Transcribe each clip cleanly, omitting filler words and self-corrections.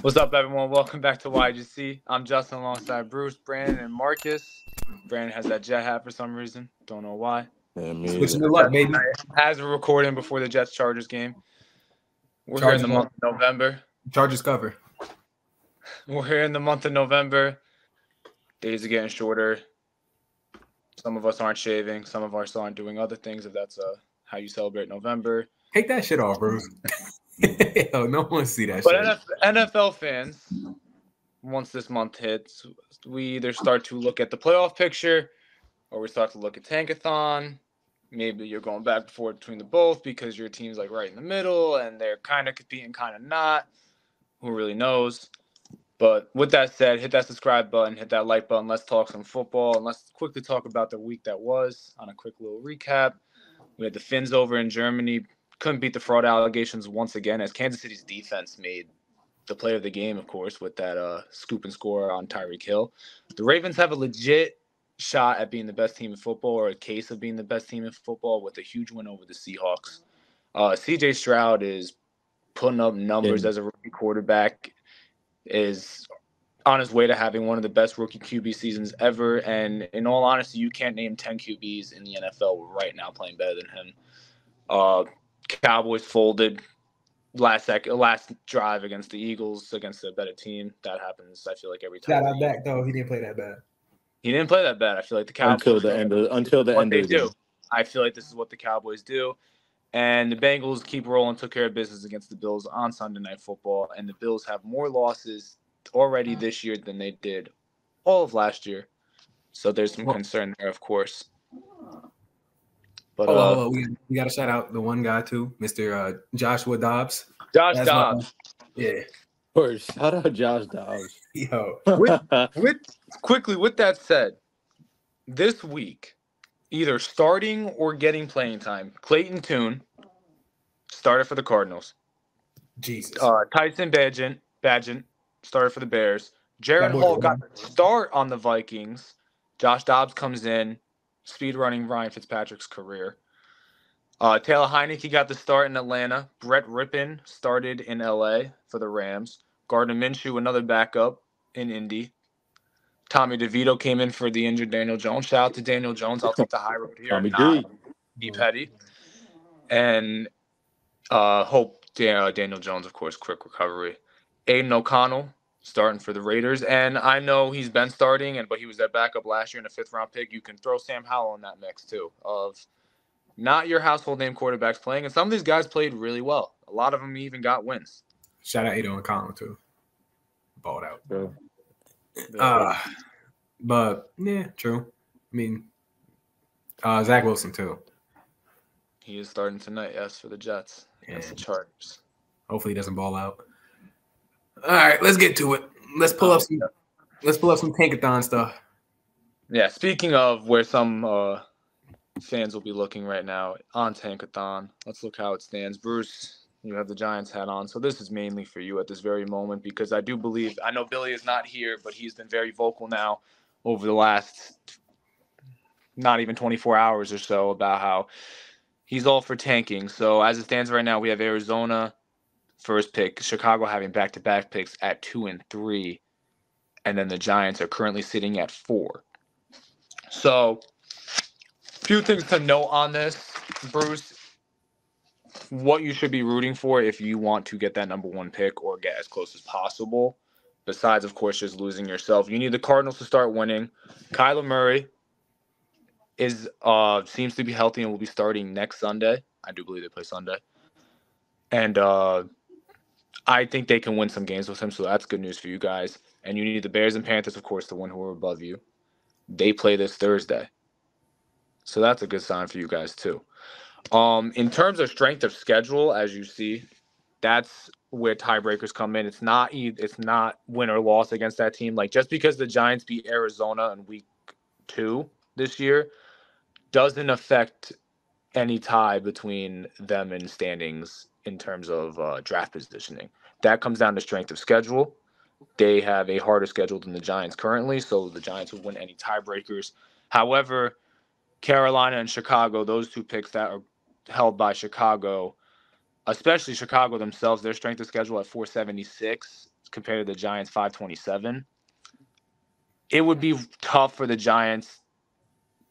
What's up, everyone? Welcome back to YGC. I'm Justin alongside Bruce, Brandon, and Marcus. Brandon has that jet hat for some reason. Don't know why. Yeah, Switching the luck, baby. As we're recording before the Jets-Chargers game. We're Chargers here in the month of November. Chargers cover. We're here in the month of November. Days are getting shorter. Some of us aren't shaving. Some of us aren't doing other things, if that's how you celebrate November. Take that shit off, Bruce. Yo, no one wants to see that But shit. NFL fans, once this month hits, we either start to look at the playoff picture or we start to look at Tankathon. Maybe you're going back and forth between the both because your team's like right in the middle and they're kind of competing, kind of not. Who really knows? But with that said, hit that subscribe button, hit that like button. Let's talk some football and let's quickly talk about the week that was on a quick little recap. We had the Finns over in Germany. Couldn't beat the fraud allegations once again as Kansas City's defense made the play of the game, of course, with that scoop and score on Tyreek Hill. The Ravens have a legit shot at being the best team in football, or a case of being the best team in football, with a huge win over the Seahawks. CJ Stroud is putting up numbers as a rookie quarterback, is on his way to having one of the best rookie QB seasons ever. And in all honesty, you can't name 10 QBs in the NFL right now playing better than him. Cowboys folded last drive against the Eagles, against a better team. That happens, I feel like, every time. Shout out Dak, though. He didn't play that bad. He didn't play that bad. I feel like the Cowboys until the end of the game. I feel like this is what the Cowboys do. And the Bengals keep rolling, took care of business against the Bills on Sunday Night Football. And the Bills have more losses already this year than they did all of last year. So there's some concern there, of course. But we got to shout out the one guy, too, Mr. Joshua Dobbs. Josh Dobbs. Yeah. Of course. Shout out Josh Dobbs. Yo. With that said, this week, either starting or getting playing time, Clayton Tune started for the Cardinals. Jesus. Tyson Bagent started for the Bears. Jared Hall got the start on the Vikings. Josh Dobbs comes in, speed running Ryan Fitzpatrick's career. Taylor Heineke got the start in Atlanta. Brett Rippon started in LA for the Rams. Gardner Minshew, another backup in Indy. Tommy DeVito came in for the injured Daniel Jones. Shout out to Daniel Jones. I'll take the high road here. Tommy not be petty. And hope Daniel Jones, of course, quick recovery. Aiden O'Connell starting for the Raiders. And I know he's been starting, but he was that backup last year in a fifth-round pick. You can throw Sam Howell in that mix, too, of not your household name quarterbacks playing. And some of these guys played really well. A lot of them even got wins. Shout out Aiden O'Connell, too. Balled out. Yeah. But, yeah, true. I mean, Zach Wilson, too. He is starting tonight, yes, for the Jets against the Chargers. Hopefully he doesn't ball out. All right, let's get to it. Let's pull up some Tankathon stuff. Yeah, speaking of where some fans will be looking right now on Tankathon, let's look how it stands. Bruce, you have the Giants hat on, so this is mainly for you at this very moment because I do believe – I know Billy is not here, but he's been very vocal now over the last not even 24 hours or so about how he's all for tanking. So as it stands right now, we have Arizona first pick, Chicago having back-to-back picks at 2 and 3, and then the Giants are currently sitting at 4. So a few things to note on this, Bruce. What you should be rooting for if you want to get that number 1 pick or get as close as possible, besides, of course, just losing yourself. You need the Cardinals to start winning. Kyler Murray seems to be healthy and will be starting next Sunday. I do believe they play Sunday. And I think they can win some games with him, so that's good news for you guys. And you need the Bears and Panthers, of course, the one who are above you. They play this Thursday. So that's a good sign for you guys, too. In terms of strength of schedule, as you see, that's where tiebreakers come in. It's not win or loss against that team. Like, just because the Giants beat Arizona in week 2 this year doesn't affect any tie between them and standings in terms of draft positioning. That comes down to strength of schedule. They have a harder schedule than the Giants currently, so the Giants would win any tiebreakers. However, Carolina and Chicago, those 2 picks that are held by Chicago, especially Chicago themselves, their strength of schedule at 476 compared to the Giants 527. It would be tough for the Giants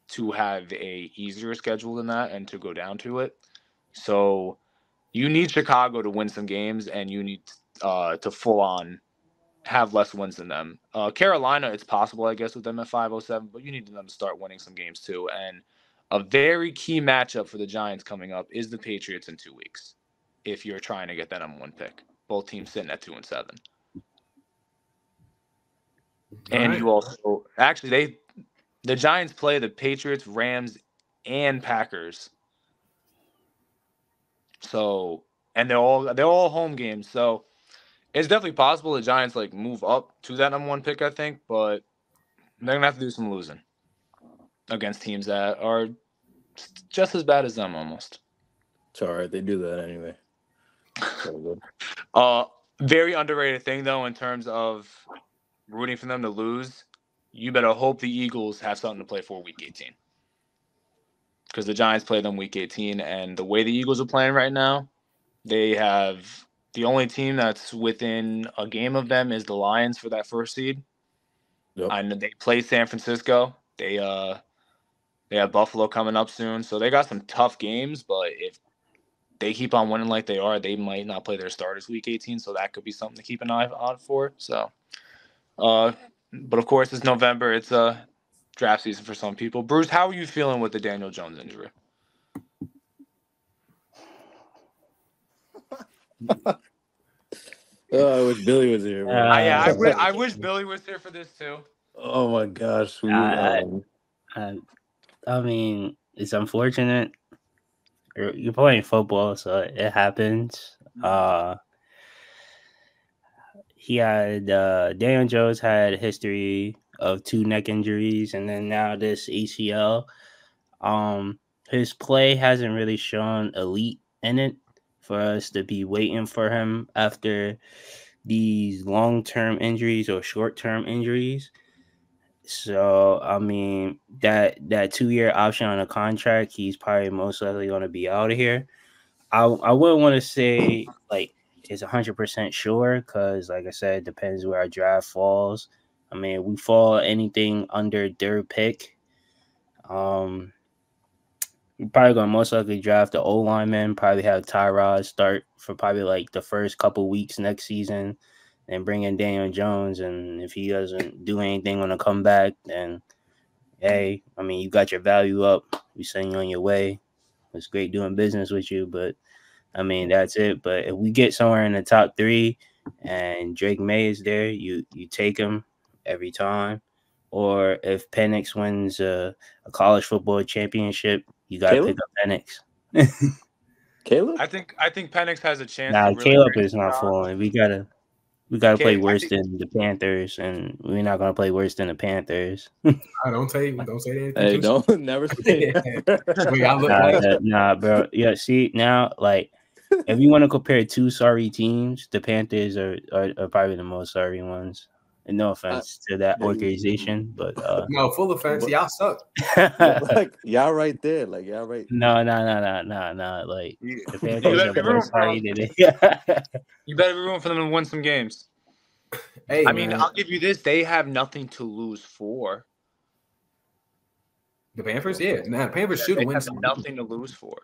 to have a easier schedule than that and to go down to it. So you need Chicago to win some games, and you need to full on have less wins than them. Carolina, it's possible, I guess, with them at 507, but you need them to start winning some games too. And a very key matchup for the Giants coming up is the Patriots in 2 weeks. If you're trying to get that #1 pick, both teams sitting at 2-7. And you also actually the Giants play the Patriots, Rams, and Packers. So, and they're all home games. So it's definitely possible the Giants like move up to that #1 pick, I think, but they're gonna have to do some losing against teams that are just as bad as them almost. It's all right. They do that anyway. So good. Very underrated thing though in terms of rooting for them to lose. You better hope the Eagles have something to play for Week 18. Because the Giants play them Week 18, and the way the Eagles are playing right now, they have the only team that's within a game of them is the Lions for that first seed. Yep. I know they play San Francisco. They have Buffalo coming up soon, so they got some tough games. But if they keep on winning like they are, they might not play their starters Week 18, so that could be something to keep an eye on for. So, but of course, it's November. It's a draft season for some people. Bruce, how are you feeling with the Daniel Jones injury? I wish Billy was here. I wish Billy was here for this too. Oh my gosh! I mean, it's unfortunate. You're playing football, so it happens. He had Daniel Jones had a history of 2 neck injuries, and then now this ACL. His play hasn't really shown elite in it for us to be waiting for him after these long-term injuries or short-term injuries. So, I mean, that 2-year option on a contract, he's probably most likely going to be out of here. I wouldn't want to say, like, it's 100% sure because, like I said, it depends where our draft falls. I mean, if we fall anything under their pick, we're probably going to most likely draft the O-lineman, probably have Tyrod start for probably, like, the first couple weeks next season, and bring in Daniel Jones. And if he doesn't do anything on a comeback, then, hey, I mean, you got your value up. We send you on your way. It's great doing business with you, but, I mean, that's it. But if we get somewhere in the top 3 and Drake May is there, you take him every time. Or if Penix wins a college football championship, you got to pick up Penix. Caleb? I think Penix has a chance. Nah, to really Caleb is not falling. We gotta play worse than the Panthers, and we're not gonna play worse than the Panthers. Don't say anything. Hey, don't never say that. Nah, bro. Yeah, see now, like, if you want to compare 2 sorry teams, the Panthers are probably the most sorry ones. And no offense to that organization, but no, full offense. Y'all suck. Like y'all right there, like y'all right. No. Like the Panthers are more sorry than they. You better be rooting for them to win some games. Hey, I mean, I'll give you this: they have nothing to lose for. The Panthers, yeah. Nah, the Panthers should win. Nothing to lose for.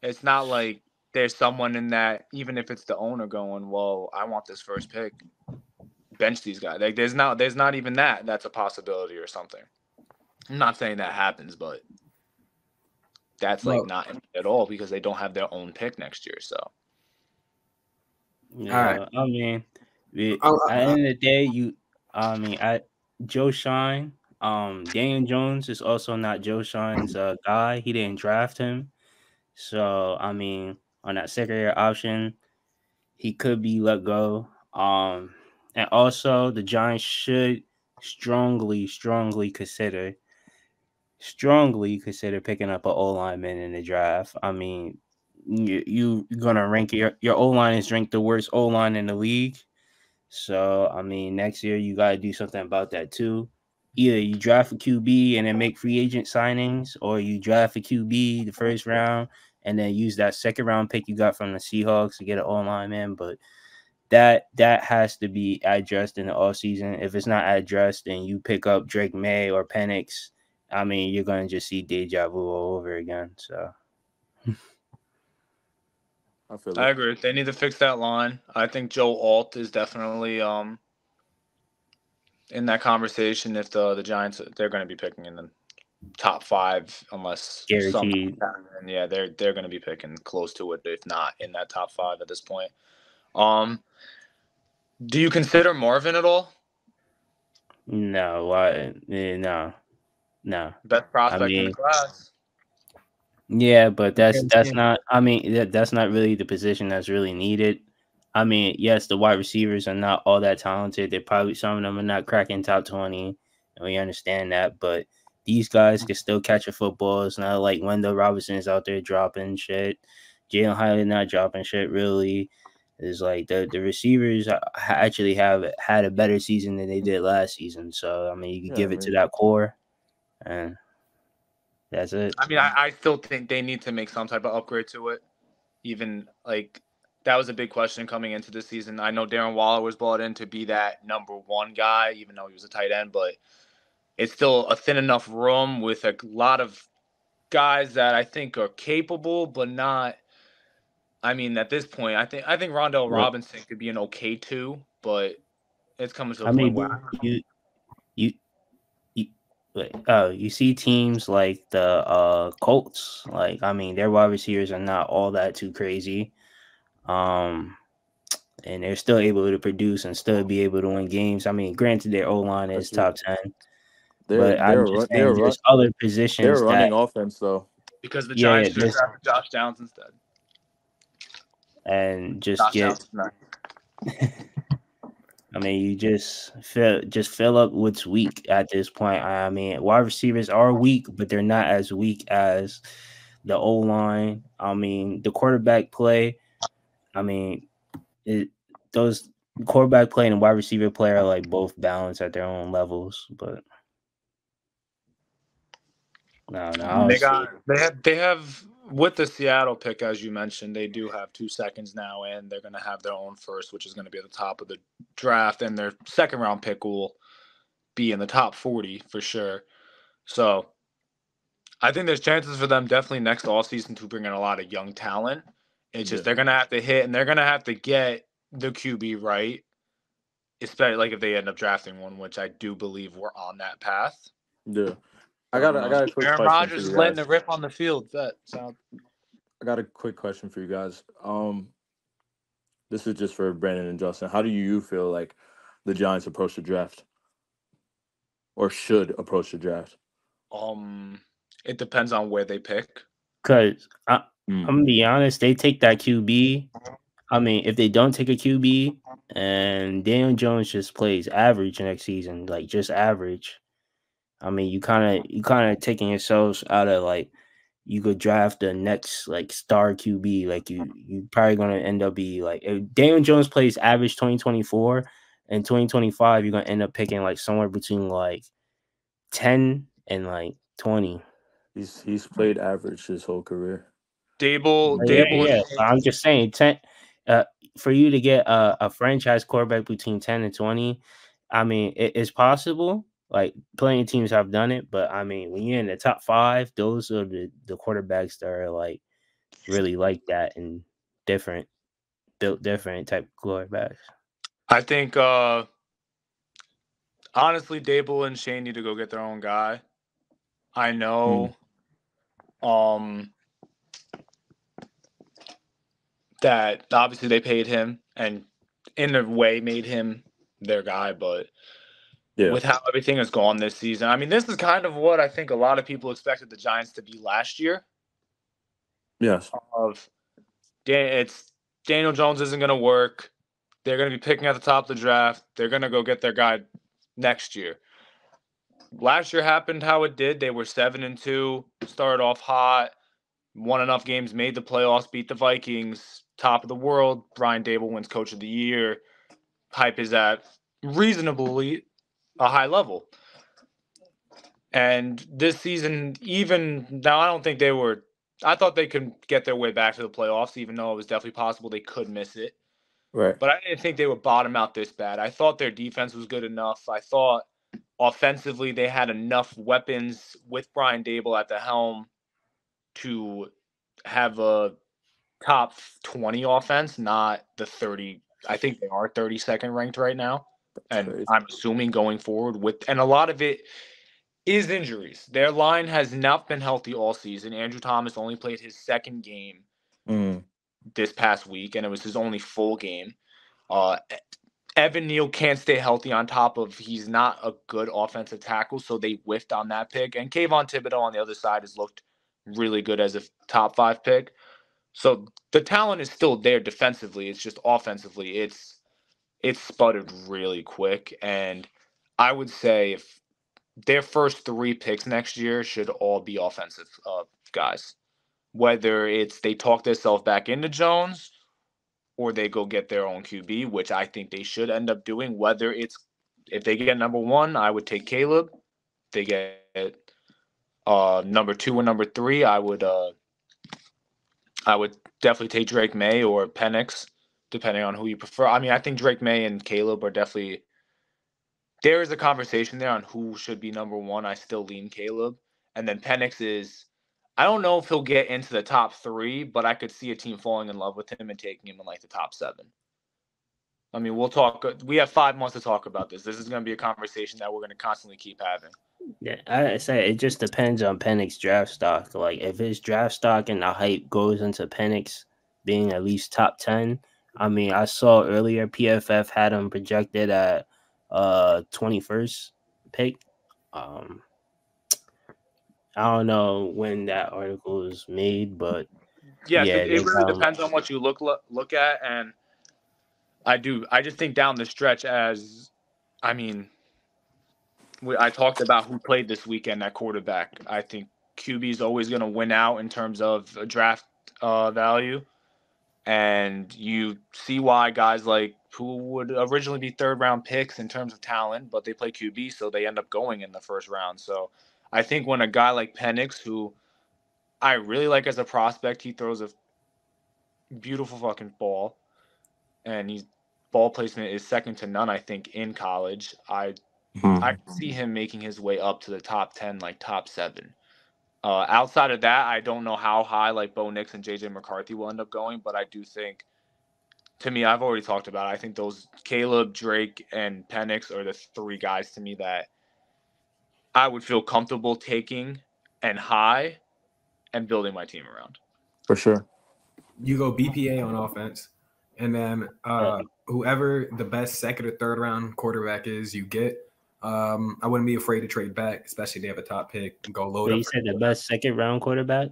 It's not like there's someone in that, even if it's the owner going, "Well, I want this first pick." Bench these guys. Like there's not even that. That's a possibility or something. I'm not saying that happens, but that's like not at all because they don't have their own pick next year. So, yeah, all right. I mean, at the end of the day, Joe Shine, Daniel Jones is also not Joe Shine's guy. He didn't draft him, so I mean, on that second-year option, he could be let go. And also, the Giants should strongly consider picking up an O-lineman in the draft. I mean, you're gonna rank your O-line is ranked the worst O-line in the league. So I mean, next year you gotta do something about that too. Either you draft a QB and then make free agent signings, or you draft a QB the first round and then use that second round pick you got from the Seahawks to get an O-line man. But that has to be addressed in the offseason. If it's not addressed and you pick up Drake May or Penix, I mean, you're going to just see deja vu all over again. So I agree. They need to fix that line. I think Joe Alt is definitely in that conversation. If the Giants, they're going to be picking in the top 5 unless guaranteed. Yeah, they're going to be picking close to it, if not in that top 5 at this point. Do you consider Marvin at all? No, no. Best prospect in the class. Yeah, but that's not. I mean, that's not really the position that's really needed. I mean, yes, the wide receivers are not all that talented. They're probably, some of them are not cracking top 20, and we understand that. But these guys can still catch a football. It's not like Wendell Robinson is out there dropping shit. Jalen Hyatt not dropping shit really. It's like the receivers actually have had a better season than they did last season. So I mean, you can give it to that core, and that's it. I mean, I still think they need to make some type of upgrade to it. Even like that was a big question coming into the season. I know Darren Waller was brought in to be that number 1 guy, even though he was a tight end, but it's still a thin enough room with a lot of guys that I think are capable, but not. I mean, at this point, I think Rondell Robinson could be an okay 2, but it's coming to a point where you see teams like the Colts. Like, I mean, their wide receivers are not all that too crazy, and they're still able to produce and still be able to win games. I mean, granted, their O-line is top 10, but I'm just saying there's other positions. They're running offense though, because the Giants just drafted Josh Downs instead, and just I mean, you just fill up what's weak at this point. I mean, wide receivers are weak, but they're not as weak as the O-line. I mean, the quarterback play. I mean, those quarterback play and wide receiver play are like both balanced at their own levels. But no, they have with the Seattle pick, as you mentioned, they do have 2 seconds now, and they're going to have their own first, which is going to be at the top of the draft, and their second round pick will be in the top 40 for sure. So I think there's chances for them definitely next offseason to bring in a lot of young talent. It's just they're going to have to hit, and they're going to have to get the QB right, especially like if they end up drafting one, which I do believe we're on that path. Yeah. I got a quick Aaron question Rodgers for you is guys. letting it rip on the field. I got a quick question for you guys. This is just for Brandon and Justin. How do you feel like the Giants approach the draft, or should approach the draft? It depends on where they pick. Because I'm gonna be honest, they take that QB. I mean, if they don't take a QB and Daniel Jones just plays average next season, like just average, I mean, you kind of taking yourselves out of like you could draft the next like star QB. Like you probably gonna end up be like if Daniel Jones plays average 2024 and 2025, you're gonna end up picking like somewhere between like 10 and like 20. He's played average his whole career. Dable. Yeah. I'm just saying 10. For you to get a franchise quarterback between 10 and 20, I mean, it's possible. Like plenty of teams have done it, but I mean, when you're in the top 5, those are the quarterbacks that are like really like that and built different type of quarterbacks. I think honestly, Dable and Shane need to go get their own guy. I know that obviously they paid him and in a way made him their guy, but with how everything has gone this season, I mean, this is kind of what I think a lot of people expected the Giants to be last year. Yes. It's Daniel Jones isn't going to work. They're going to be picking at the top of the draft. They're going to go get their guy next year. Last year happened how it did. They were 7-2, started off hot, won enough games, made the playoffs, beat the Vikings, top of the world. Brian Dable wins Coach of the Year. Hype is at reasonably a high level. And this season, even now, I don't think they were I thought they could get their way back to the playoffs, even though it was definitely possible they could miss it. Right. But I didn't think they would bottom out this bad. I thought their defense was good enough. I thought offensively they had enough weapons with Brian Dable at the helm to have a top 20 offense, not the 30. I think they are 32nd ranked right now. And Crazy. I'm assuming going forward and a lot of it is injuries. Their line has not been healthy all season. Andrew Thomas only played his second game this past week, and it was his only full game. Evan Neal can't stay healthy on top of he's not a good offensive tackle, so they whiffed on that pick. And Kayvon Thibodeau on the other side has looked really good as a top 5 pick. So the talent is still there defensively. It's just offensively, it's sputtered really quick. And I would say if their first 3 picks next year should all be offensive guys. Whether it's they talk themselves back into Jones or they go get their own QB, which I think they should end up doing. Whether it's if they get number 1, I would take Caleb. If they get number 2 and number 3, I would definitely take Drake May or Penix, depending on who you prefer. I mean, I think Drake May and Caleb are definitely – there is a conversation there on who should be number 1. I still lean Caleb. And then Penix is – I don't know if he'll get into the top 3, but I could see a team falling in love with him and taking him in like the top 7. I mean, we'll talk – we have 5 months to talk about this. This is going to be a conversation that we're going to constantly keep having. Yeah, I say it just depends on Penix's draft stock. Like if his draft stock and the hype goes into Penix being at least top 10. I mean, I saw earlier PFF had him projected at 21st pick. I don't know when that article was made, but yes, yeah, it really depends on what you look at, and I just think down the stretch I talked about who played this weekend at quarterback. I think QB is always going to win out in terms of draft value. And you see why guys like who would originally be 3rd-round picks in terms of talent, but they play QB, so they end up going in the 1st round. So I think when a guy like Penix, who I really like as a prospect, he throws a beautiful fucking ball, and his ball placement is second to none, I think, in college. I see him making his way up to the top 10, like top 7. Outside of that, I don't know how high like Bo Nix and JJ McCarthy will end up going, but I do think, to me, I've already talked about it. I think those Caleb, Drake, and Penix are the 3 guys to me that I would feel comfortable taking and high and building my team around. For sure. You go BPA on offense, and then whoever the best 2nd or 3rd round quarterback is, you get. I wouldn't be afraid to trade back, especially if they have a top pick and go load up. You said the best 2nd-round quarterback?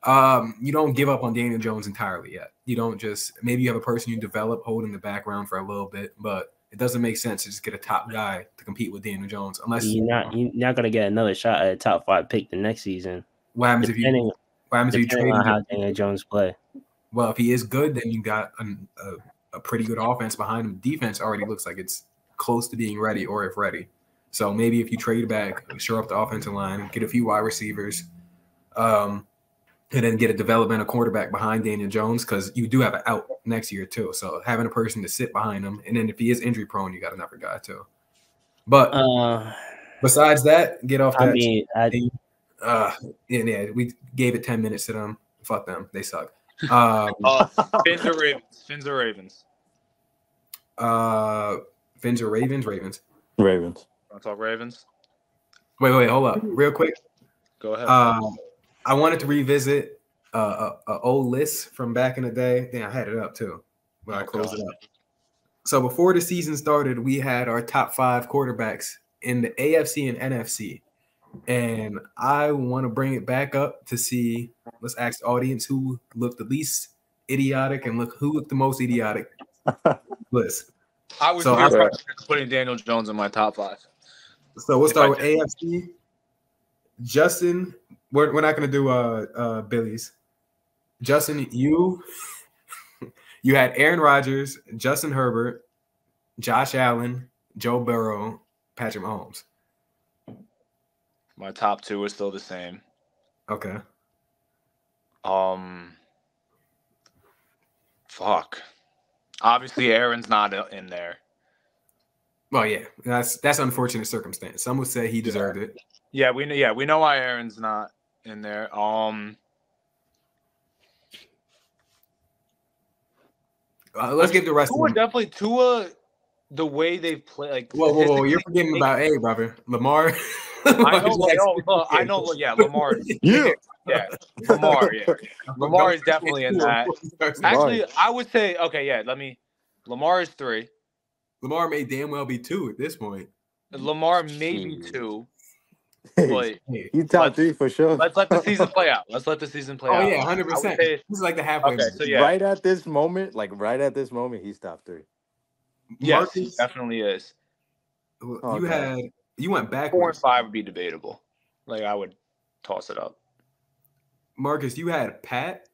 You don't give up on Daniel Jones entirely yet. You don't just – maybe you have a person you develop, hold in the background for a little bit, but it doesn't make sense to just get a top guy to compete with Daniel Jones unless you're not going to get another shot at a top 5 pick the next season. What happens if you trade on how Daniel Jones play? Well, if he is good, then you got a pretty good offense behind him. Defense already looks like it's close to being ready, or if ready. So maybe if you trade back, shore up the offensive line, get a few wide receivers, and then get a developmental quarterback behind Daniel Jones, because you do have an out next year too. So having a person to sit behind him, and then if he is injury prone, you got another guy too. But besides that, get off that. We gave it 10 minutes to them. Fuck them, they suck. Fins or Ravens? Fins or Ravens? Fins or Ravens? Ravens. Ravens. Want to talk Ravens? Wait, hold up, real quick. Go ahead. I wanted to revisit a old list from back in the day. Then I had it up too, but I closed it up. So before the season started, we had our top 5 quarterbacks in the AFC and NFC. And I want to bring it back up to see, let's ask the audience who looked the least idiotic and who looked the most idiotic list. I was putting Daniel Jones in my top 5. So we'll start with AFC. Justin, we're not going to do Billy's. Justin, you had Aaron Rodgers, Justin Herbert, Josh Allen, Joe Burrow, Patrick Mahomes. My top 2 is still the same. Okay. Fuck. Obviously, Aaron's not in there. Well, yeah, that's unfortunate circumstance. Some would say he deserved it. Yeah, we know why Aaron's not in there. Let's get the rest of them. Definitely Tua. The way they've played, like whoa, you're forgetting about brother, Lamar. I know. Yeah, Lamar. Yeah. Lamar. Yeah, Lamar is definitely in that. Actually, I would say okay. Yeah, Lamar is 3. Lamar may damn well be 2 at this point. Lamar may be 2. But he's top 3 for sure. Let's let the season play out. Oh yeah, 100%. This is like the halfway. Okay, so yeah. Right at this moment, he's top 3. Yes, Marcus, he definitely is. You went back. 4 and 5 would be debatable. Like I would toss it up. Marcus, you had Pat.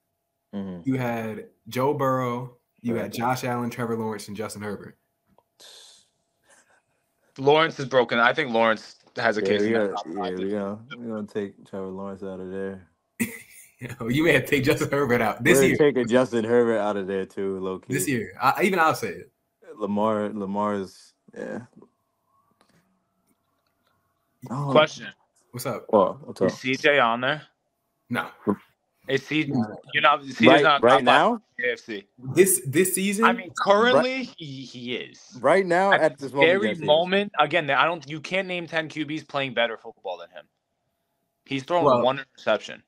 Mm-hmm. You had Joe Burrow. You had Josh Allen, Trevor Lawrence, and Justin Herbert. Lawrence is broken. I think Lawrence has a case. We're gonna take Trevor Lawrence out of there. You may have to take Justin Herbert out this year. Taking Justin Herbert out of there too, low key. This year, I'll say it. Lamar's Oh. Question. What's up? What's up? Is CJ on there? No. Is CJ? You're not. CJ's not right now. AFC. This season. I mean, currently he is. Right now at this moment. Again, you can't name 10 QBs playing better football than him. He's throwing 1 interception.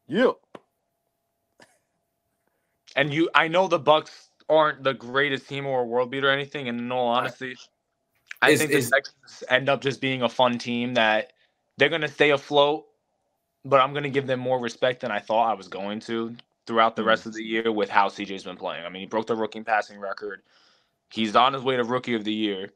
Yeah. And I know the Bucks aren't the greatest team or a world beat or anything. And in all honesty, I think the Texans end up just being a fun team that they're going to stay afloat. But I'm going to give them more respect than I thought I was going to throughout the rest of the year with how CJ's been playing. I mean, he broke the rookie passing record. He's on his way to Rookie of the Year.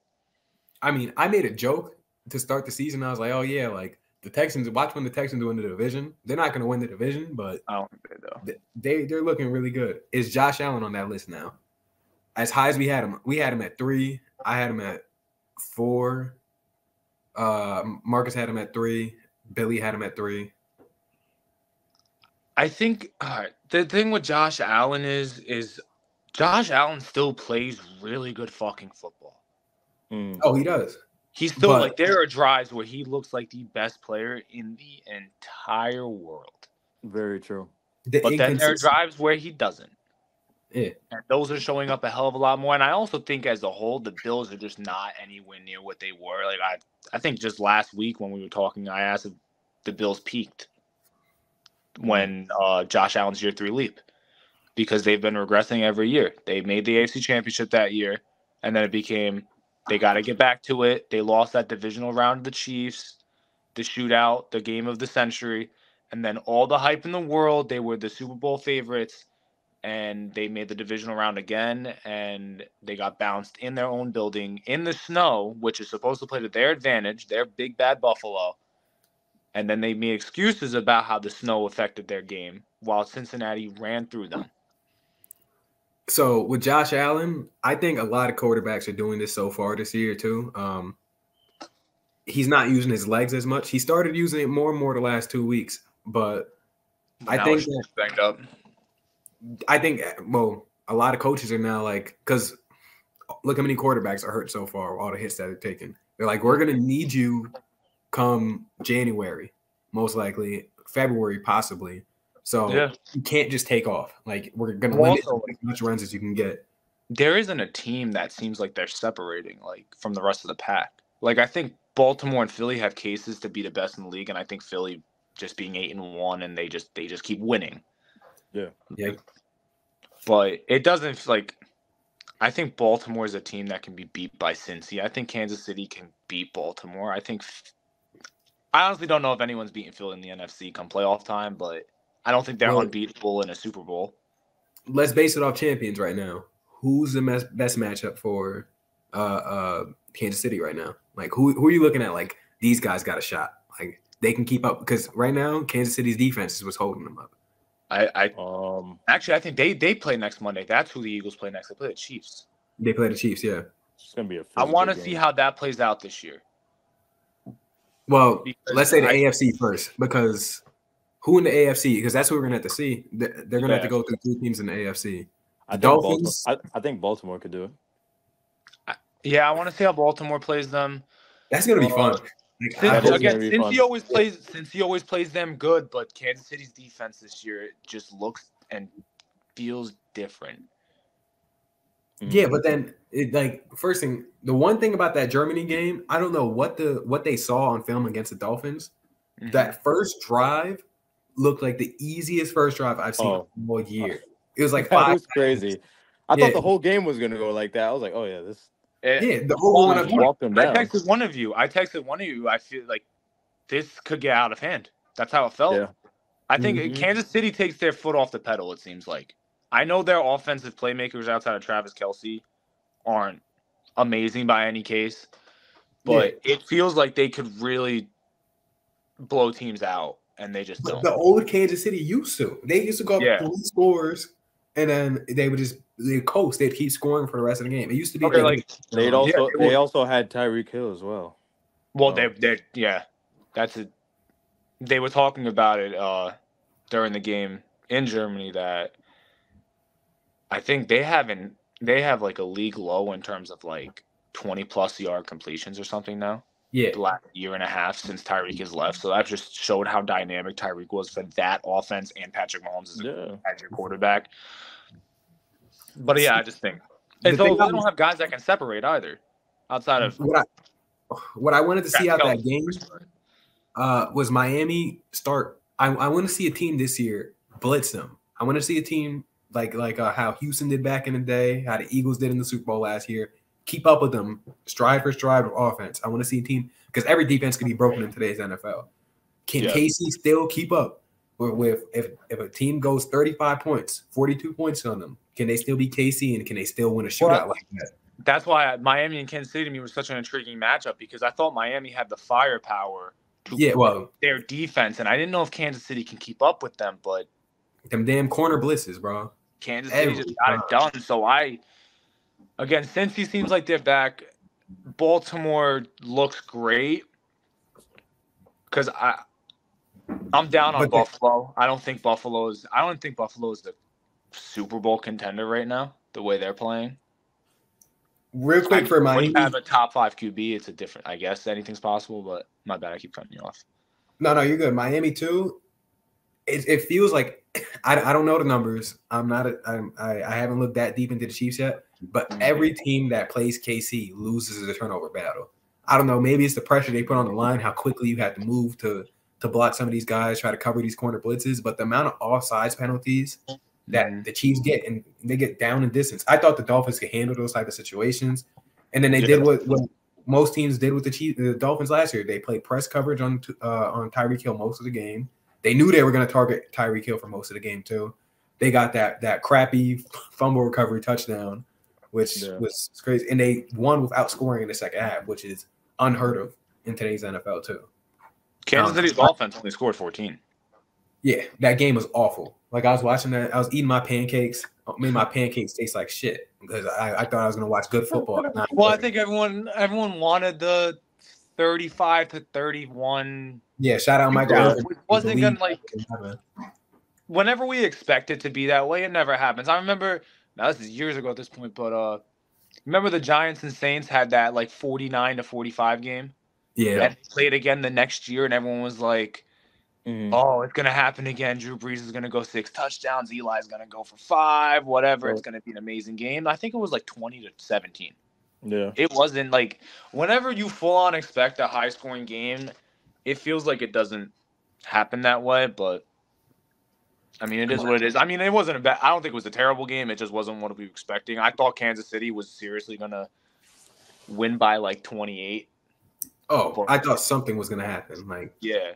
I mean, I made a joke to start the season. I was like, oh, yeah, like the Texans, watch when the Texans win the division. They're not going to win the division, but I don't think they do. They're looking really good. Is Josh Allen on that list now? As high as we had him at 3. I had him at 4. Marcus had him at 3. Billy had him at 3. I think the thing with Josh Allen is Josh Allen still plays really good fucking football. Oh, he does. He's still there are drives where he looks like the best player in the entire world. Very true. But then there are drives where he doesn't. Yeah. And those are showing up a hell of a lot more. And I also think as a whole, the Bills are just not anywhere near what they were. Like I think just last week when we were talking, I asked if the Bills peaked when Josh Allen's year 3 leap, because they've been regressing every year. They made the AFC Championship that year, and then it became they got to get back to it. They lost that divisional round to the Chiefs, the shootout, the game of the century, and then all the hype in the world. They were the Super Bowl favorites, and they made the divisional round again, and they got bounced in their own building in the snow, which is supposed to play to their advantage. They're big bad Buffalo. And then they made excuses about how the snow affected their game while Cincinnati ran through them. So with Josh Allen, I think a lot of quarterbacks are doing this so far this year too. He's not using his legs as much. He started using it more and more the last 2 weeks, but I think banged up. I think a lot of coaches are now like, because look how many quarterbacks are hurt so far, all the hits that they're taking. They're like, we're gonna need you come January, most likely February, possibly. So you can't just take off. Like we're gonna limit as much runs as you can get. There isn't a team that seems like they're separating like from the rest of the pack. Like I think Baltimore and Philly have cases to be the best in the league, and I think Philly just being 8-1 and they just keep winning. Yeah. But it doesn't like. I think Baltimore is a team that can be beat by Cincy. I think Kansas City can beat Baltimore. I honestly don't know if anyone's beating Philly in the NFC come playoff time, but I don't think they're unbeatable in a Super Bowl. Let's base it off champions right now. Who's the best matchup for Kansas City right now? Like, who are you looking at? Like, these guys got a shot. Like, they can keep up. Because right now, Kansas City's defense is what's holding them up. Actually, I think they play next Monday. That's who the Eagles play next. They play the Chiefs. They play the Chiefs, yeah. It's going to be I want to see how that plays out this year. Well, let's say the AFC first, because Who in the AFC? Because that's what we're gonna have to see. They're gonna have to go through 3 teams in the AFC. Dolphins. I think Baltimore could do it. Yeah, I want to see how Baltimore plays them. That's gonna be fun. Since he always plays them good, but Kansas City's defense this year it just looks and feels different. Yeah, but then first thing, the one thing about that Germany game, I don't know what they saw on film against the Dolphins. Mm-hmm. That first drive looked like the easiest first drive I've seen all year. It was like 5. That was crazy. I thought the whole game was gonna go like that. I was like, oh yeah, this. The whole one walked them down. I texted one of you. I feel like this could get out of hand. That's how it felt. Yeah. I think Kansas City takes their foot off the pedal. It seems like. I know their offensive playmakers outside of Travis Kelce aren't amazing by any case, but it feels like they could really blow teams out, and they just don't. The old Kansas City used to. They used to go up 3 scores, and then they would they'd coast. They'd keep scoring for the rest of the game. It used to be they also had Tyreek Hill as well. Well, that's it. They were talking about it during the game in Germany that I think they have like a league low in terms of like 20+ yard completions or something now. Yeah. The last year and a half since Tyreek has left. So that just showed how dynamic Tyreek was for that offense and Patrick Mahomes as your quarterback. But yeah, I just think. And so they don't have guys that can separate either outside of what I wanted to see out that game was Miami start. I want to see a team this year blitz them. I want to see a team like how Houston did back in the day, how the Eagles did in the Super Bowl last year. Keep up with them, stride for stride with offense. I want to see a team because every defense can be broken in today's NFL. Can KC still keep up with if a team goes 35 points, 42 points on them? Can they still be KC and can they still win a shootout like that? That's why Miami and Kansas City to me was such an intriguing matchup because I thought Miami had the firepower to their defense, and I didn't know if Kansas City can keep up with them, but them damn corner blitzes, bro. Kansas City just got it done. So again, since he seems like they're back, Baltimore looks great because I'm down on Buffalo. I don't think Buffalo is the Super Bowl contender right now. The way they're playing. Real quick for Miami, when you have a top 5 QB, it's a different. I guess anything's possible, but my bad. I keep cutting you off. No, you're good. Miami too. It feels like I don't know the numbers. I haven't looked that deep into the Chiefs yet. But every team that plays KC loses the turnover battle. I don't know. Maybe it's the pressure they put on the line, how quickly you had to move to block some of these guys, try to cover these corner blitzes. But the amount of offsides penalties that the Chiefs get, and they get down in distance. I thought the Dolphins could handle those type of situations. And then they did what most teams did with the Dolphins last year. They played press coverage on Tyreek Hill most of the game. They knew they were going to target Tyreek Hill for most of the game too. They got that crappy fumble recovery touchdown, which was crazy. And they won without scoring in the second half, which is unheard of in today's NFL too. Kansas City's offense only scored 14. Yeah, that game was awful. Like I was watching that, I was eating my pancakes. Made my pancakes taste like shit because I thought I was going to watch good football. Well, I think everyone wanted the 35-31. Yeah, shout out Michael. It wasn't gonna whenever we expect it to be that way, it never happens. I remember this is years ago at this point, but remember the Giants and Saints had that like 49-45 game. Yeah, and they played again the next year, and everyone was like, "Oh, it's gonna happen again. Drew Brees is gonna go 6 touchdowns. Eli's gonna go for 5. Whatever. It's gonna be an amazing game." I think it was like 20-17. Yeah, it wasn't like whenever you full on expect a high scoring game, it feels like it doesn't happen that way. But I mean, it is what it is. I mean, it wasn't I don't think it was a terrible game. It just wasn't what we were expecting. I thought Kansas City was seriously gonna win by like 28. Oh, I thought something was gonna happen. Like yeah,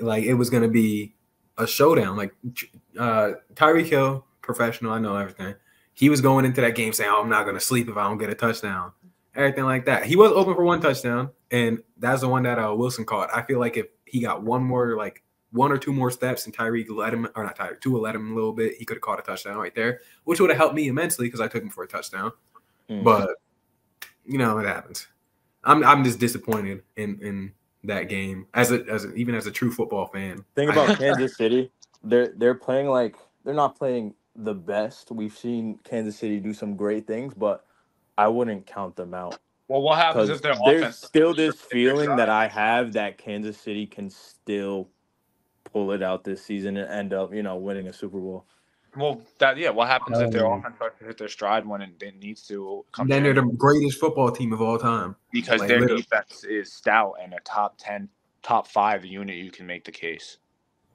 like it was gonna be a showdown. Like Tyreek Hill, professional. I know everything. He was going into that game saying, "Oh, I'm not going to sleep if I don't get a touchdown." Everything like that. He was open for 1 touchdown, and that's the one that Wilson caught. I feel like if he got 1 or 2 more steps and Tyreek let him, or not Tyreek, Tua let him a little bit, he could have caught a touchdown right there, which would have helped me immensely because I took him for a touchdown. But, you know, it happens. I'm just disappointed in that game even as a true football fan. Thing about Kansas City, they're playing like they're not playing the best. We've seen Kansas City do some great things, but I wouldn't count them out. Well, what happens if their There's offense still this feeling that I have that Kansas City can still pull it out this season and end up, winning a Super Bowl. Well, what happens if their offense starts to hit their stride when it needs to? Then they're the greatest football team of all time because like, their defense is stout and a top 10, top 5 unit. You can make the case.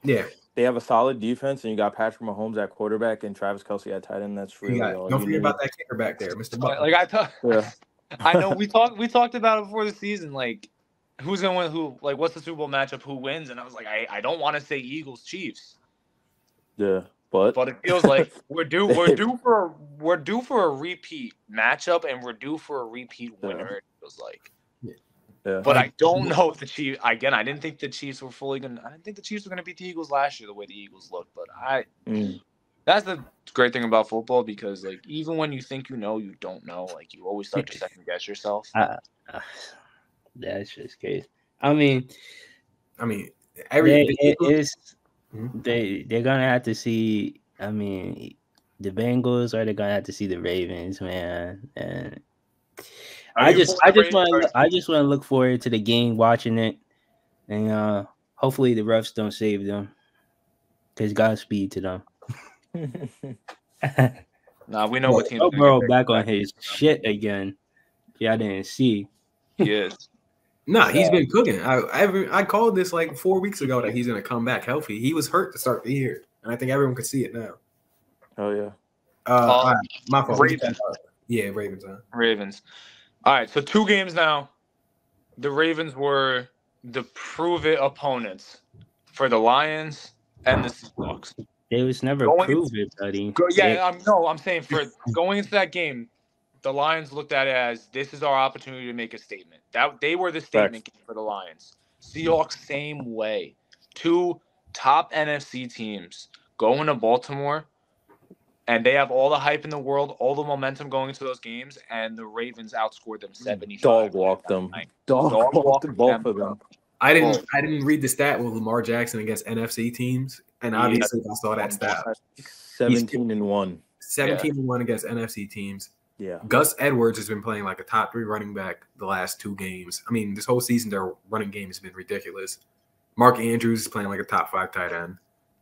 Yeah, they have a solid defense, and you got Patrick Mahomes at quarterback and Travis Kelce at tight end. That's really all. Don't forget about that kicker back there, Mr. Butler. Like I thought. Yeah. I know we talked about it before the season. Like, who's gonna win? Who? Like, what's the Super Bowl matchup? Who wins? And I was like, I don't want to say Eagles Chiefs. Yeah. But it feels like we're due for a repeat matchup, and we're due for a repeat winner. It feels like. Yeah. But I don't know if the Chiefs. Again, I didn't think the Chiefs were fully gonna. I didn't think the Chiefs were gonna beat the Eagles last year the way the Eagles looked. But that's the great thing about football because like even when you think you know, you don't know. Like you always start to second guess yourself. That's just case. I mean, they're gonna have to see. I mean, the Bengals or they're gonna have to see the Ravens, man. And I just want to look forward to the game, watching it, and hopefully the refs don't save them. Cause Godspeed to them. Nah, we know what team. Burrow back on his shit again. Yeah, I didn't see. Yes. Nah, he's been cooking. I called this like 4 weeks ago that he's gonna come back healthy. He was hurt to start the year, and I think everyone could see it now. Oh yeah. My fault. Ravens. Yeah, Ravens. Ravens. All right, so 2 games now. The Ravens were the prove-it opponents for the Lions and the Seahawks. They was never prove it, buddy. I'm saying for going into that game, the Lions looked at it as this is our opportunity to make a statement. That they were the statement game for the Lions. Seahawks same way. 2 top NFC teams going to Baltimore, and they have all the hype in the world, all the momentum going into those games, and the Ravens outscored them 75. Dog walked them. Dog walked both of them. I didn't read the stat with Lamar Jackson against NFC teams, and obviously I saw that stat. 17-1. 17-1 against NFC teams. Yeah. Gus Edwards has been playing like a top 3 running back the last 2 games. I mean, this whole season their running game has been ridiculous. Mark Andrews is playing like a top 5 tight end.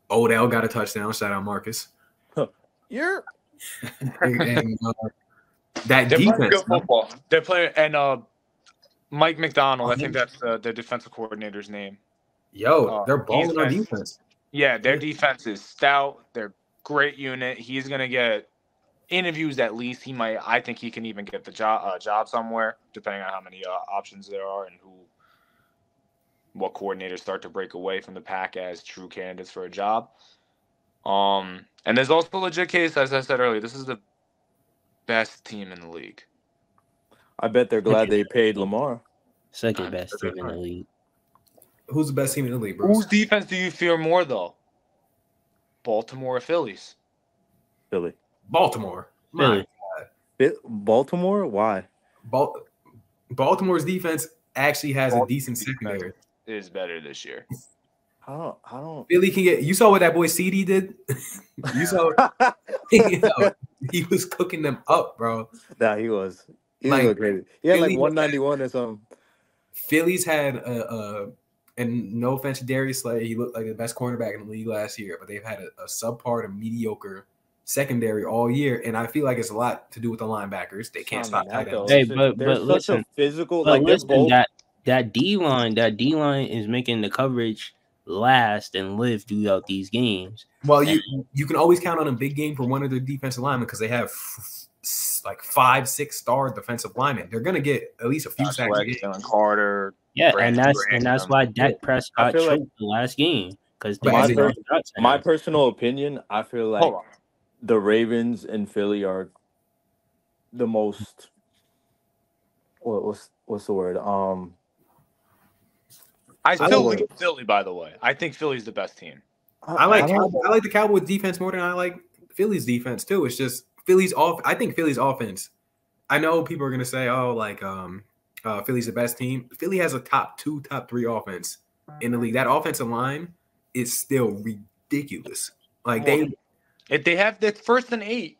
Odell got a touchdown. Shout out Marcus. You're and that defense. Good football. They're playing and Mike McDonald. I think that's their defensive coordinator's name. They're balling on defense. Yeah, their defense is stout. They're great unit. He's gonna get interviews at least. I think he can even get the job somewhere, depending on how many options there are and what coordinators start to break away from the pack as true candidates for a job. And there's also a legit case, as I said earlier, this is the best team in the league. I bet they're glad they paid Lamar. Second best team in the league. Who's the best team in the league, bro? Whose defense do you fear more, though? Baltimore or Phillies? Philly. Baltimore. Philly. Baltimore? Why? Baltimore's defense actually has a decent secondary. Is better this year. I don't. Philly can get. You saw what that boy CD did. You saw. He was cooking them up, bro. Nah, he was. He was crazy. He had like 191 or something. Phillies had and no offense to Darius Slay, he looked like the best cornerback in the league last year, but they've had a subpar to mediocre secondary all year, and I feel like it's a lot to do with the linebackers. They can't stop tight ends. Hey, but listen, physical. But listen, that D line is making the coverage last and live throughout these games. Well, you can always count on a big game for one of their defensive linemen because they have like 5-6 star defensive linemen. They're gonna get at least a few sacks a game. Carter. Yeah, and that's why Dak Prescott choked the last game because my personal opinion, I feel like the Ravens and Philly are the most. What's the word? I still leave Philly, by the way. I think Philly's the best team. I like the Cowboys defense more than I like Philly's defense too. It's just Philly's off. I think Philly's offense. I know people are gonna say, Philly's the best team. Philly has a top 2, top 3 offense in the league. That offensive line is still ridiculous. Like if they have that 1st and 8,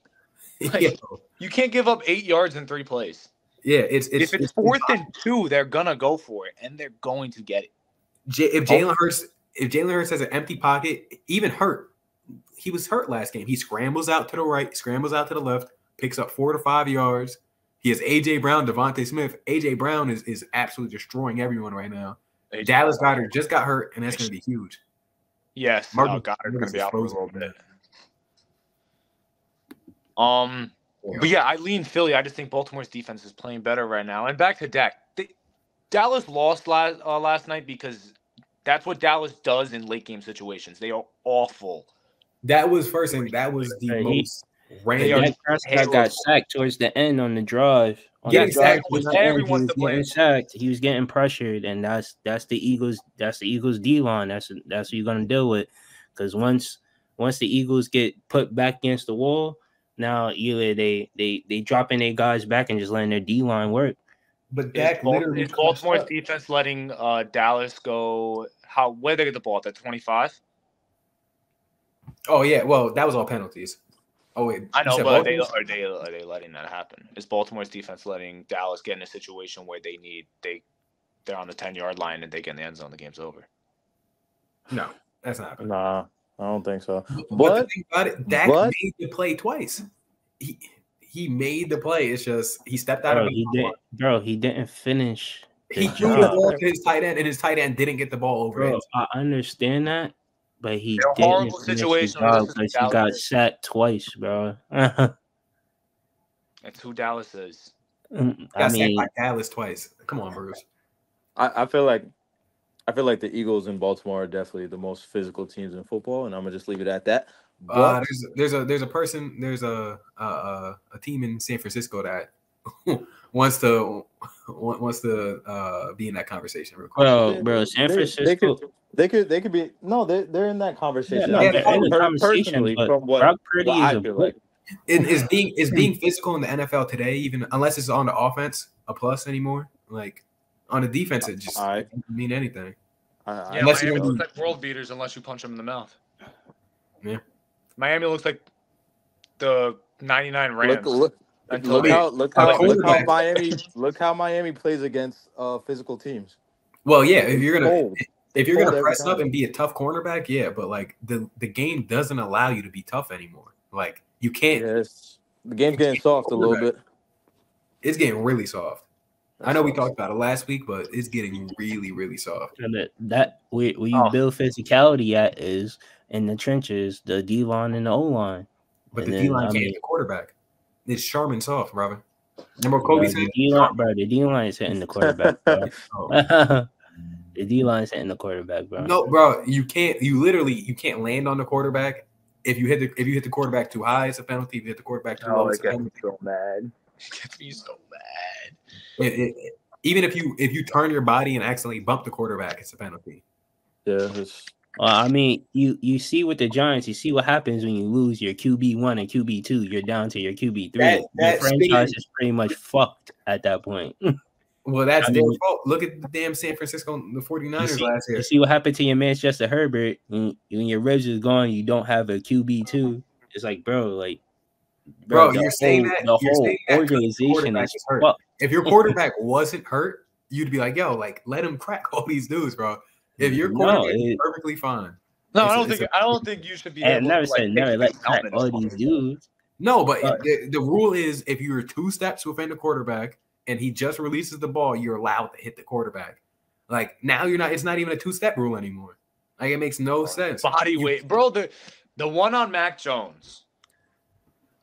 like, yeah, you can't give up 8 yards in 3 plays. yeah. If it's 4th and 2, they're gonna go for it, and they're going to get it. If Jalen Hurts has an empty pocket, even hurt, he was hurt last game. He scrambles out to the right, scrambles out to the left, picks up 4 to 5 yards. He has A.J. Brown, Devontae Smith. A.J. Brown is absolutely destroying everyone right now. Dallas Goedert just got hurt, and that's going to be huge. Yes, Goddard's going to be out for a little bit. But yeah, I lean Philly. I just think Baltimore's defense is playing better right now. And back to Dak. Dallas lost last night because that's what Dallas does in late game situations. They are awful. That was first, and that was the most random. Dak Prescott got sacked towards the end on the drive. Everyone's to blame. Sacked. He was getting pressured, and that's the Eagles. That's the Eagles D line. That's what you're gonna deal with. Because once the Eagles get put back against the wall, now either they dropping their guys back and just letting their D line work. But Dak is Baltimore's defense letting Dallas go? Where they get the ball at the 25? Oh yeah, well that was all penalties. Oh wait, I know, but are they letting that happen? Is Baltimore's defense letting Dallas get in a situation where they're on the 10-yard line and they get in the end zone? The game's over. No, that's not happening. Nah, I don't think so. But the thing about it, Dak made the play twice. He made the play. It's just he stepped out of it. He didn't finish. He threw the ball to his tight end, and his tight end didn't get the ball over. Bro, I understand that, but he didn't horrible situation because he got sacked twice, bro. That's who Dallas is. Got sacked by Dallas twice. Come on, Bruce. I feel like the Eagles in Baltimore are definitely the most physical teams in football, and I'm gonna just leave it at that. There's a team in San Francisco that wants to be in that conversation real quick. Bro, San Francisco. They could be they're in that conversation. Yeah, they're in the conversation, personally, but from what I feel like. Is being physical in the NFL today, even unless it's on the offense, a plus anymore? Like on the defense, it just doesn't mean anything. Unless Miami looks like world beaters unless you punch them in the mouth. Yeah. Miami looks like the 99 Rams. Look how Miami plays against physical teams. Well, yeah, if you're gonna press up and be a tough cornerback, yeah, but like the game doesn't allow you to be tough anymore. Like you can't. Yes, the game's getting soft a little bit. It's getting really soft. I know we talked about it last week, but it's getting really, really soft. And that where you build physicality at is in the trenches, the D line and the O line. But the D line can't hit the quarterback. It's sharp and soft, Robin. Remember what Kobe said? The D line is hitting the quarterback, bro. The D line is hitting the quarterback, bro. No, bro, you can't land on the quarterback. If you hit the quarterback too high, it's a penalty. If you hit the quarterback too low, it's a penalty. So mad. It gets me so mad. Even if you turn your body and accidentally bump the quarterback, it's a penalty. Yeah. I mean, you see with the Giants, you see what happens when you lose your QB1 and QB2. You're down to your QB3. Your franchise is pretty much fucked at that point. Well, that's their fault. Look at the damn San Francisco, the 49ers last year. You see what happened to your Manchester Herbert when your ribs is gone, you don't have a QB2. It's like, bro, you're saying that the whole organization is fucked. If your quarterback wasn't hurt, you'd be like, yo, like let him crack all these dudes, bro. If your quarterback is perfectly fine. No, I don't think you should be able never to said never let crack all these dudes. No, but the rule is if you're 2 steps within the quarterback and he just releases the ball, you're allowed to hit the quarterback. Like now you're not. It's not even a 2-step rule anymore. Like it makes no sense. Body weight, bro. The one on Mac Jones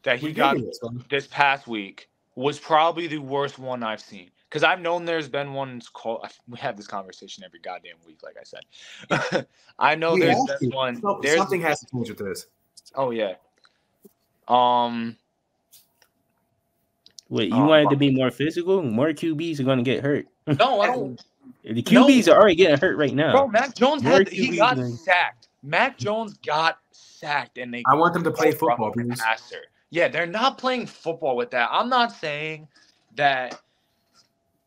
that he got this past week was probably the worst one I've seen. Because I've known there's been ones called. We have this conversation every goddamn week, like I said. I know there's been one. Something has to change with this. Oh yeah. Wait, you wanted to be more physical? More QBs are going to get hurt. No, I don't. The QBs are already getting hurt right now. Bro, Mac Jones got sacked. Mac Jones got sacked, and I want them to play football, please. Yeah, they're not playing football with that. I'm not saying that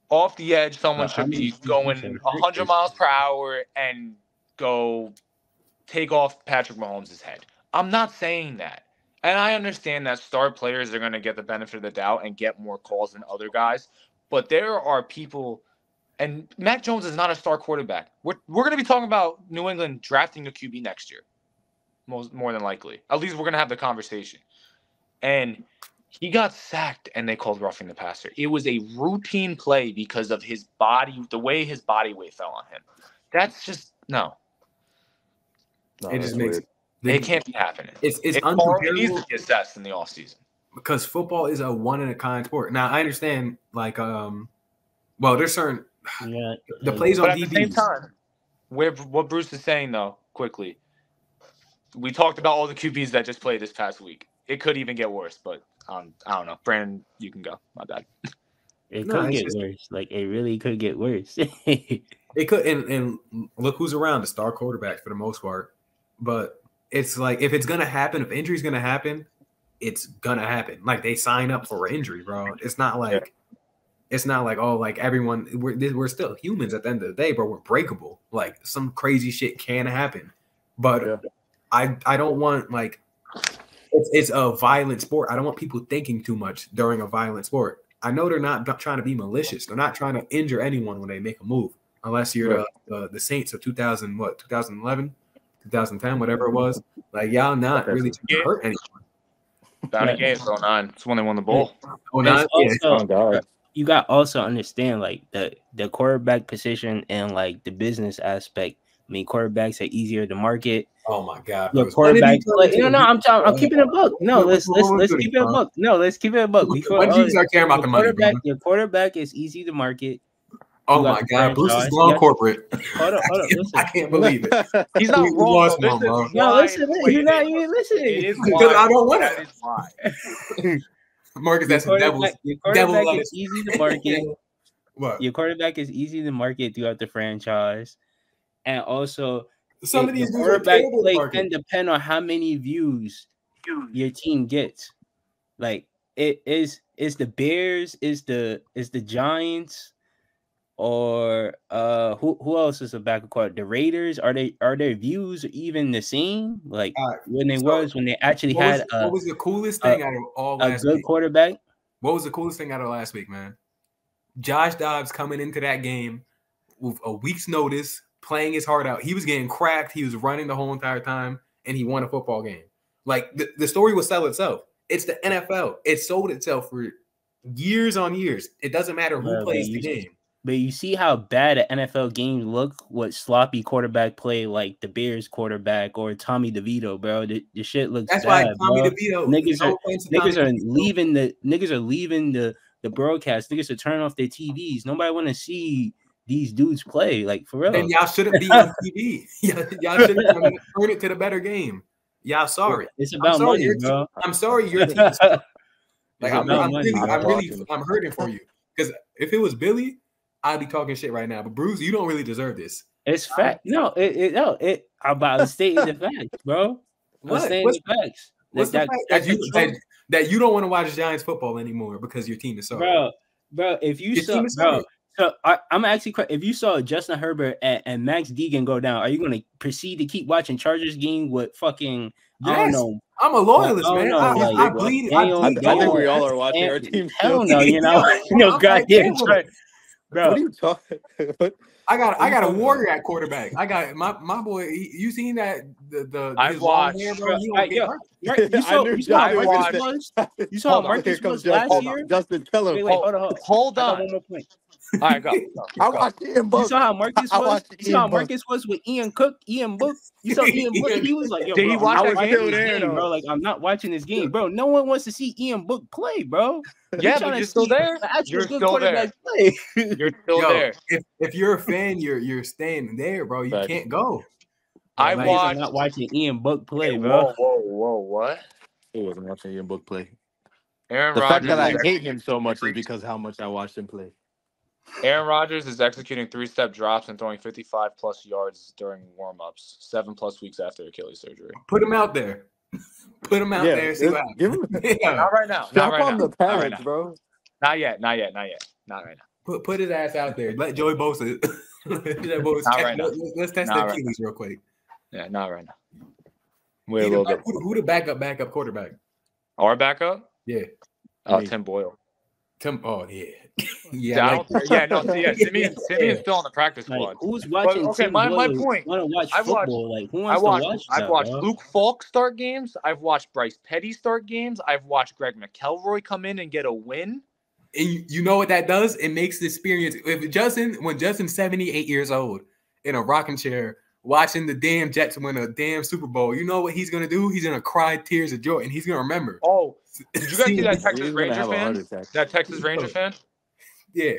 off the edge, someone But how should many be people going should hurt 100 this miles per hour and go take off Patrick Mahomes' head. I'm not saying that. And I understand that star players are going to get the benefit of the doubt and get more calls than other guys. But there are people, and Mac Jones is not a star quarterback. We're going to be talking about New England drafting a QB next year, more than likely. At least we're going to have the conversation. And he got sacked, and they called roughing the passer. It was a routine play because of his body, the way his body weight fell on him. That's just no. It just makes It can't be happening. It's It needs uncomparable to be assessed in the offseason. because football is a one in a kind sport. Now I understand, like, well, there's certain the plays on But at the same DBs. time, what Bruce is saying though, quickly, we talked about all the QBs that just played this past week. It could even get worse, but I don't know. Brandon, you can go. My bad. It could get worse. Like, it really could get worse. It could, and look who's around, the star quarterbacks for the most part. But it's like, if it's gonna happen, if injury's gonna happen, it's gonna happen. Like, they sign up for injury, bro. It's not like oh, like everyone, we're still humans at the end of the day, but we're breakable. Like, some crazy shit can happen. But I don't want, like, it's a violent sport. I don't want people thinking too much during a violent sport. I know they're not trying to be malicious. They're not trying to injure anyone when they make a move, unless you're the Saints of 2011, 2010, whatever it was. Like, y'all not really trying to hurt anyone. Down games 09. It's when they won the bowl. You got also understand, like, the quarterback position and, like, the business aspect. I mean, quarterbacks are easier to market. Oh my God! The quarterbacks. I'm keeping it a book. No, let's keep it a book. No, let's keep it a book. When do you start caring about the money? Your quarterback is easy to market. Oh my God, Bruce is going corporate. Hold on. Listen. I can't believe it. He's not wrong. Bro. No, listen. You're not even listening. Because I don't want it. Why? Marcus, that's the devil. Your quarterback is easy to market. What? Your quarterback is easy to market throughout the franchise, and also some of these quarterback play can depend on how many views your team gets. Like, it is the Bears, is the Giants, or who else is a backup quarterback? The Raiders. Are their views even the same? Like, when they actually had what was the coolest thing out of all last week? Quarterback. What was the coolest thing out of last week, man? Josh Dobbs coming into that game with a week's notice, playing his heart out. He was getting cracked. He was running the whole entire time, and he won a football game. Like, the story will sell itself. It's the NFL. It sold itself for years on years. It doesn't matter who plays the game. But you see how bad an NFL games look with sloppy quarterback play, like the Bears quarterback or Tommy DeVito, bro. The shit looks bad. That's why Tommy DeVito. Niggas are leaving the broadcast. Niggas are turning off their TVs. Nobody want to see these dudes play, like, for real. Then y'all shouldn't be on TV. Y'all shouldn't turn it to the better game. Y'all sorry. It's about money, bro. I'm sorry your team. Like, I'm hurting for you, because if it was Billy, I'd be talking shit right now. But Bruce, you don't really deserve this. It's fact. No, I'm about stating the facts, bro. What's the facts? What's the fact that you don't want to watch Giants football anymore because your team is sorry? Bro, if you saw, so I'm actually, if you saw Justin Herbert and Max Deegan go down, are you going to proceed to keep watching Chargers game with fucking? Yes. I don't know. I'm a loyalist, man. I bleed. I think we all are watching our team. Hell no, goddamn. Bro, what are you talking? I got a warrior at quarterback. I got my boy. You seen that? I watched. You saw how Marcus was last year. Justin, tell him. Hold on. One more point. All right, go. I watched Ian Book. You saw how Marcus was. You saw how Marcus was with Ian Book. You saw Ian Book. He was like, "Yo, did he watch that game, bro? Like, I'm not watching this game, bro. No one wants to see Ian Book play, bro. Yeah, but you're still there. You're still there. You're still there. If you're a fan, you're staying there, bro. You can't go. I'm not watching Ian Book play, bro. Whoa, what? He wasn't watching Ian Book play. Aaron the Rodgers fact that I hate him so much is because how much I watched him play. Aaron Rodgers is executing 3-step drops and throwing 55+ yards during warm-ups, 7+ weeks after Achilles surgery. Put him out there. Put him out there. See what happens. Not right now. Stop on the parents, bro. Not yet. Not right now. Put his ass out there. Let Joey Bosa. Let's test the Achilles real quick. Yeah, not right now. Wait a little bit. Who the backup quarterback? Our backup? Yeah. Tim Boyle. Oh yeah. Yeah. Simeon's still on the practice squad. Like, who's watching? But, okay, my point. Want to watch football? Like, who wants to watch? I've watched Luke Falk start games. I've watched Bryce Petty start games. I've watched Greg McElroy come in and get a win. And you know what that does? It makes the experience. When Justin's 78 years old in a rocking chair watching the damn Jets win a damn Super Bowl, you know what he's gonna do? He's gonna cry tears of joy, and he's gonna remember. Oh, did you guys see that Texas Ranger fan? That Texas Ranger fan? Yeah.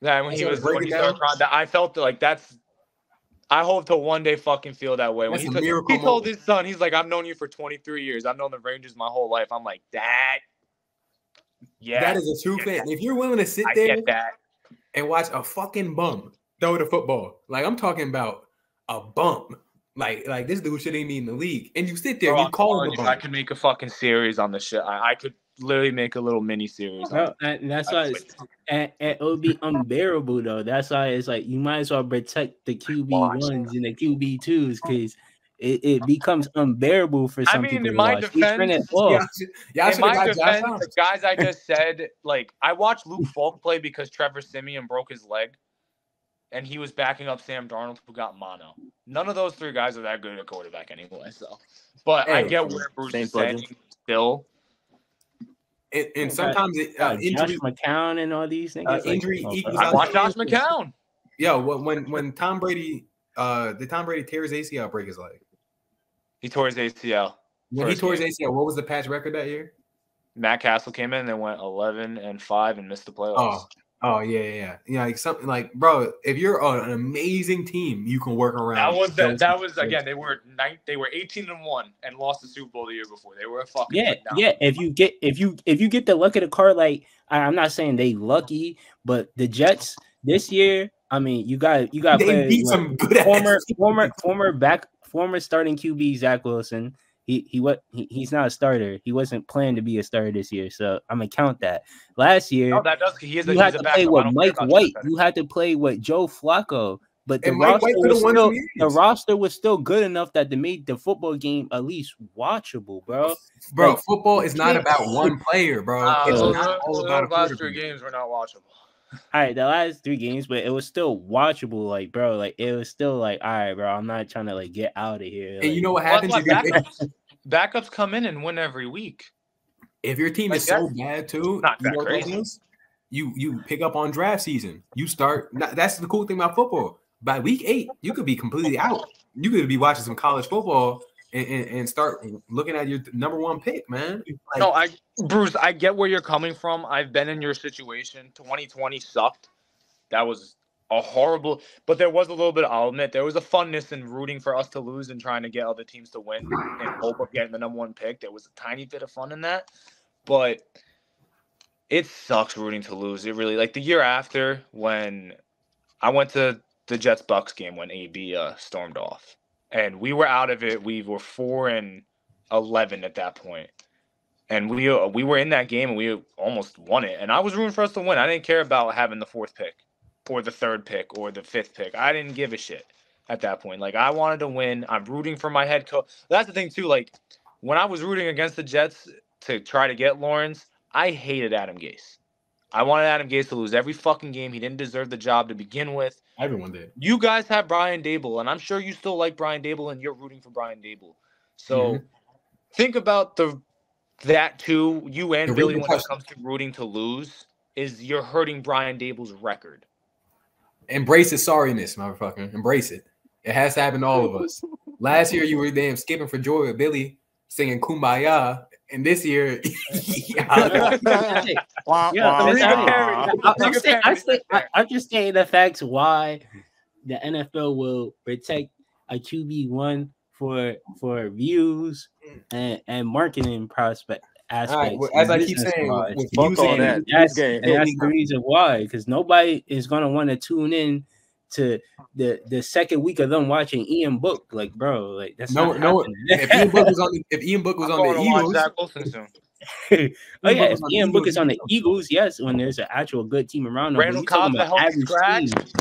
Yeah, when he started crying, I felt like that's. I hope to one day fucking feel that way. When he told his son, he's like, "I've known you for 23 years. I've known the Rangers my whole life." I'm like, "That." Yeah, that is a true fan. If you're willing to sit there and watch a fucking bum throw the football, like I'm talking about a bum, like this dude shouldn't be in the league, and you sit there and you call him a bum. I could make a fucking series on this shit. I could literally make a little mini series. And that's why it would be unbearable though. That's why it's like you might as well protect the QB1s and the QB2s because it becomes unbearable for some people. In my defense, the guys I just said, like I watched Luke Falk play because Trevor Siemian broke his leg, and he was backing up Sam Darnold, who got mono. None of those three guys are that good at quarterback anyway. So, but I get where Bruce is saying still. And sometimes Josh McCown and all these things. Injury equals. I watched Josh McCown. Yo, when Tom Brady, did Tom Brady tear his ACL, break his leg? He tore his ACL. When he tore his ACL, what was the patch record that year? Matt Castle came in and went 11-5 and missed the playoffs. Oh yeah. Like something like, bro, if you're an amazing team, you can work around. That was again. They were 18-1 and lost the Super Bowl the year before. They were a fucking yeah. If you get the luck of the card, like I'm not saying they lucky, but the Jets this year, I mean, you got they beat some good former starting QB Zach Wilson. He's not a starter. He wasn't planned to be a starter this year, so I'm gonna count that. Last year, you had to play with Mike White. You had to play with Joe Flacco, but the roster was still good enough that they made the football game at least watchable, bro. Bro, like, football is not about one player, bro. It's not all about the last 3 games were not watchable. All right, the last 3 games, but it was still watchable, like, bro. Like, it was still like, all right, bro. I'm not trying to like get out of here. And you know what happens? Backups come in and win every week. If your team is so bad too, you pick up on draft season. You start. That's the cool thing about football. By week 8, you could be completely out. You could be watching some college football and start looking at your number 1 pick, man. Like, no, Bruce, I get where you're coming from. I've been in your situation. 2020 sucked. That was a horrible, but there was a little bit, I'll admit, there was a funness in rooting for us to lose and trying to get other teams to win in hope of getting the number 1 pick. There was a tiny bit of fun in that, but it sucks rooting to lose. It really, like the year after when I went to the Jets-Bucks game when AB stormed off, and we were out of it. We were 4-11 at that point. And we were in that game and we almost won it. And I was rooting for us to win. I didn't care about having the 4th pick or the 3rd pick or the 5th pick. I didn't give a shit at that point. Like, I wanted to win. I'm rooting for my head coach. That's the thing, too. Like, when I was rooting against the Jets to try to get Lawrence, I hated Adam Gase. I wanted Adam Gase to lose every fucking game. He didn't deserve the job to begin with. Everyone did. You guys have Brian Daboll, and I'm sure you still like Brian Daboll, and you're rooting for Brian Daboll. So think about that too. You and Billy, when it comes to rooting to lose, is you're hurting Brian Daboll's record. Embrace the sorriness, motherfucker. Embrace it. It has to happen to all of us. Last year, you were damn skipping for joy with Billy singing Kumbaya. And this year, I'm just saying the facts why the NFL will protect a QB1 for views and marketing prospect aspects. Right, well, as I keep saying, that's the reason why, because nobody is gonna want to tune in to the second week of them watching Ian Book. Like, bro, like that's no. If Ian Book was on the Eagles, Zach Wilson soon. Oh yeah, if on the Ian Book Eagles, is on the Eagles, yes, when there's an actual good team around them. But Randall you talking Cobb, the about healthy average scratch. teams.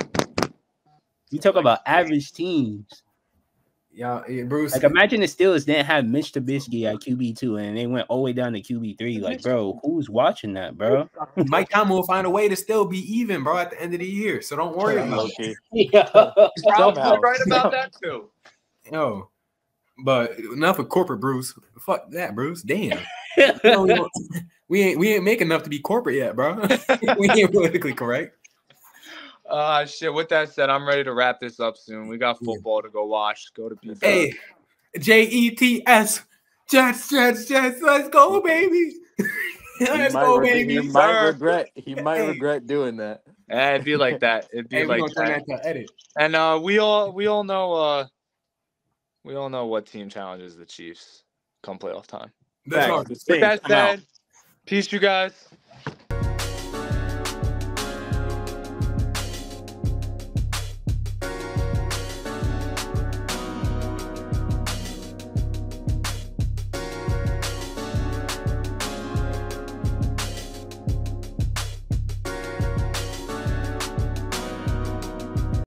You talk about average teams. Yeah, Bruce. Like imagine the Steelers didn't have Mitch Trubisky at QB2 and they went all the way down to QB3. Like, bro, who's watching that, bro? Mike Tomlin will find a way to still be even, bro, at the end of the year. So don't worry about it. Yeah. Probably Somehow. right about that too. Yo, but enough of corporate, Bruce. Fuck that, Bruce. Damn. You know, we ain't make enough to be corporate yet, bro. We ain't politically correct. Shit. With that said, I'm ready to wrap this up soon. We got football to go watch. Go to pizza. Hey, JETS. Jets. Let's go, baby. Let's go, baby. He might regret doing that. It'd be like that. It'd be Hey, we're like gonna turn that. that to edit. And we all know what team challenges the Chiefs come playoff time. That's Facts. all. The With Saints, that I'm out. said, peace, you guys.